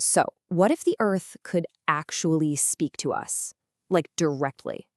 So, what if the Earth could actually speak to us? Like directly.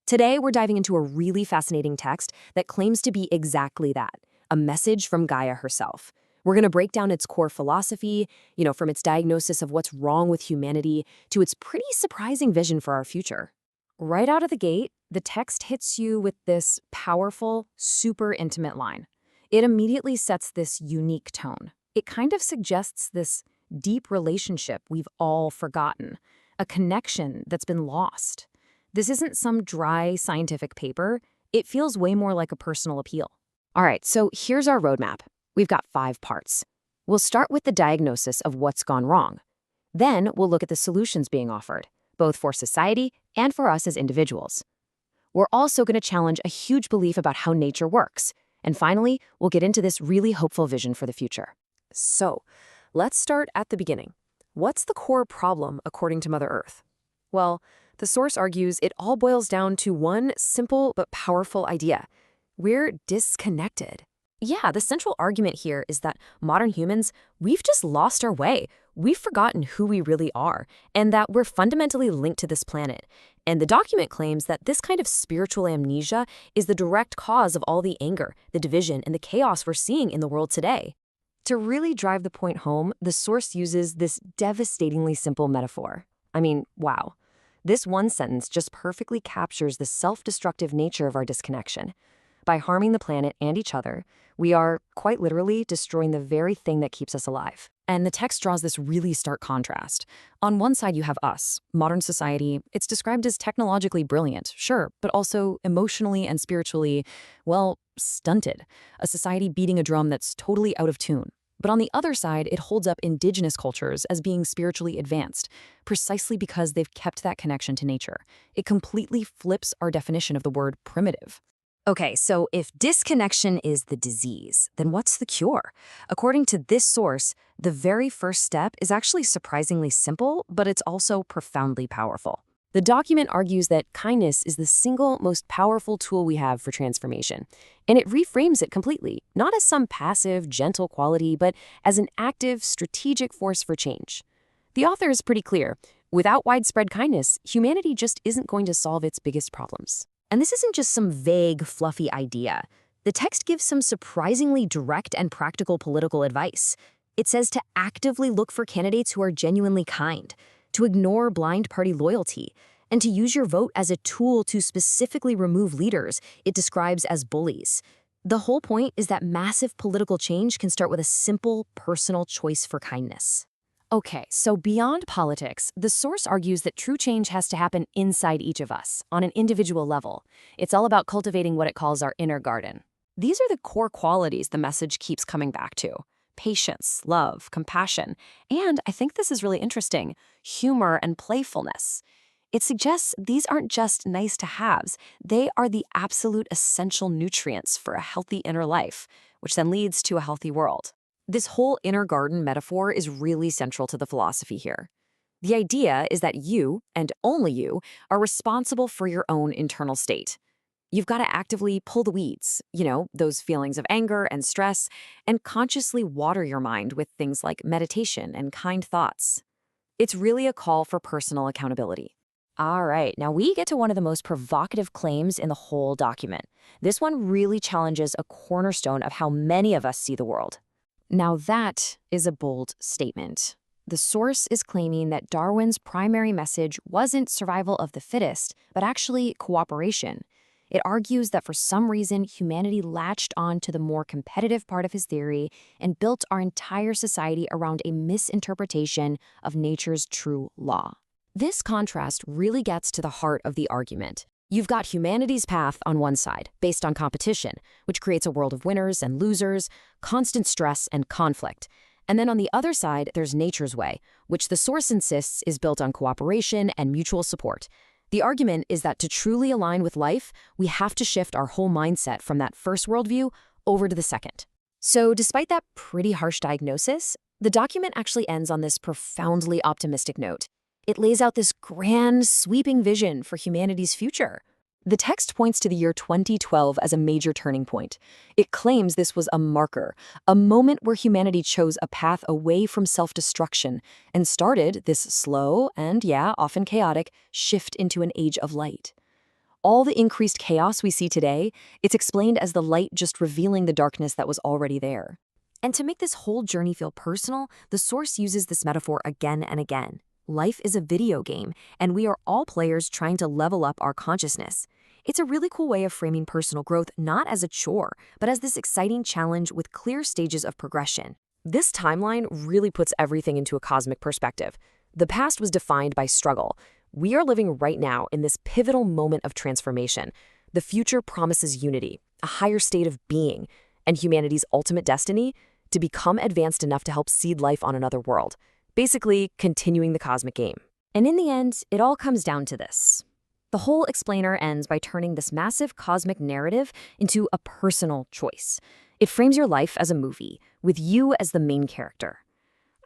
Today, we're diving into a really fascinating text that claims to be exactly that, a message from Gaia herself. We're going to break down its core philosophy, from its diagnosis of what's wrong with humanity to its pretty surprising vision for our future. Right out of the gate, the text hits you with this powerful, super intimate line. It immediately sets this unique tone. It kind of suggests this deep relationship we've all forgotten, a connection that's been lost. This isn't some dry scientific paper. It feels way more like a personal appeal. All right, so here's our roadmap. We've got 5 parts. We'll start with the diagnosis of what's gone wrong. Then we'll look at the solutions being offered, both for society and for us as individuals. We're also going to challenge a huge belief about how nature works. And finally, we'll get into this really hopeful vision for the future. So, let's start at the beginning. What's the core problem according to Mother Earth? Well, the source argues it all boils down to one simple but powerful idea. We're disconnected. Yeah, the central argument here is that modern humans, we've just lost our way. We've forgotten who we really are, and that we're fundamentally linked to this planet. And the document claims that this kind of spiritual amnesia is the direct cause of all the anger, the division, and the chaos we're seeing in the world today. To really drive the point home, the source uses this devastatingly simple metaphor. I mean, wow. This one sentence just perfectly captures the self-destructive nature of our disconnection. By harming the planet and each other, we are, quite literally, destroying the very thing that keeps us alive. And the text draws this really stark contrast. On one side, you have us, modern society. It's described as technologically brilliant, sure, but also emotionally and spiritually, well, stunted. A society beating a drum that's totally out of tune. But on the other side, it holds up indigenous cultures as being spiritually advanced, precisely because they've kept that connection to nature. It completely flips our definition of the word primitive. Okay, so if disconnection is the disease, then what's the cure? According to this source, the very first step is actually surprisingly simple, but it's also profoundly powerful. The document argues that kindness is the single most powerful tool we have for transformation, and it reframes it completely, not as some passive, gentle quality, but as an active, strategic force for change. The author is pretty clear. Without widespread kindness, humanity just isn't going to solve its biggest problems. And this isn't just some vague, fluffy idea. The text gives some surprisingly direct and practical political advice. It says to actively look for candidates who are genuinely kind, to ignore blind party loyalty, and to use your vote as a tool to specifically remove leaders it describes as bullies. The whole point is that massive political change can start with a simple, personal choice for kindness. Okay, so beyond politics, the source argues that true change has to happen inside each of us, on an individual level. It's all about cultivating what it calls our inner garden. These are the core qualities the message keeps coming back to: patience, love, compassion, and I think this is really interesting, humor and playfulness. It suggests these aren't just nice-to-haves, they are the absolute essential nutrients for a healthy inner life, which then leads to a healthy world. This whole inner garden metaphor is really central to the philosophy here. The idea is that you, and only you, are responsible for your own internal state. You've got to actively pull the weeds, those feelings of anger and stress, and consciously water your mind with things like meditation and kind thoughts. It's really a call for personal accountability. All right, now we get to one of the most provocative claims in the whole document. This one really challenges a cornerstone of how many of us see the world. Now that is a bold statement. The source is claiming that Darwin's primary message wasn't survival of the fittest, but actually cooperation. It argues that for some reason, humanity latched on to the more competitive part of his theory and built our entire society around a misinterpretation of nature's true law. This contrast really gets to the heart of the argument. You've got humanity's path on one side, based on competition, which creates a world of winners and losers, constant stress and conflict. And then on the other side, there's nature's way, which the source insists is built on cooperation and mutual support. The argument is that to truly align with life, we have to shift our whole mindset from that first worldview over to the second. So despite that pretty harsh diagnosis, the document actually ends on this profoundly optimistic note. It lays out this grand, sweeping vision for humanity's future. The text points to the year 2012 as a major turning point. It claims this was a marker, a moment where humanity chose a path away from self-destruction and started this slow and, yeah, often chaotic shift into an age of light. All the increased chaos we see today, it's explained as the light just revealing the darkness that was already there. And to make this whole journey feel personal, the source uses this metaphor again and again. Life is a video game, and we are all players trying to level up our consciousness. It's a really cool way of framing personal growth not as a chore, but as this exciting challenge with clear stages of progression. This timeline really puts everything into a cosmic perspective. The past was defined by struggle. We are living right now in this pivotal moment of transformation. The future promises unity, a higher state of being, and humanity's ultimate destiny to become advanced enough to help seed life on another world. Basically, continuing the cosmic game. And in the end, it all comes down to this. The whole explainer ends by turning this massive cosmic narrative into a personal choice. It frames your life as a movie, with you as the main character.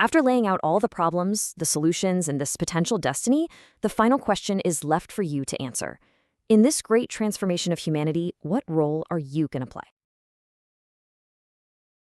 After laying out all the problems, the solutions, and this potential destiny, the final question is left for you to answer. In this great transformation of humanity, what role are you going to play?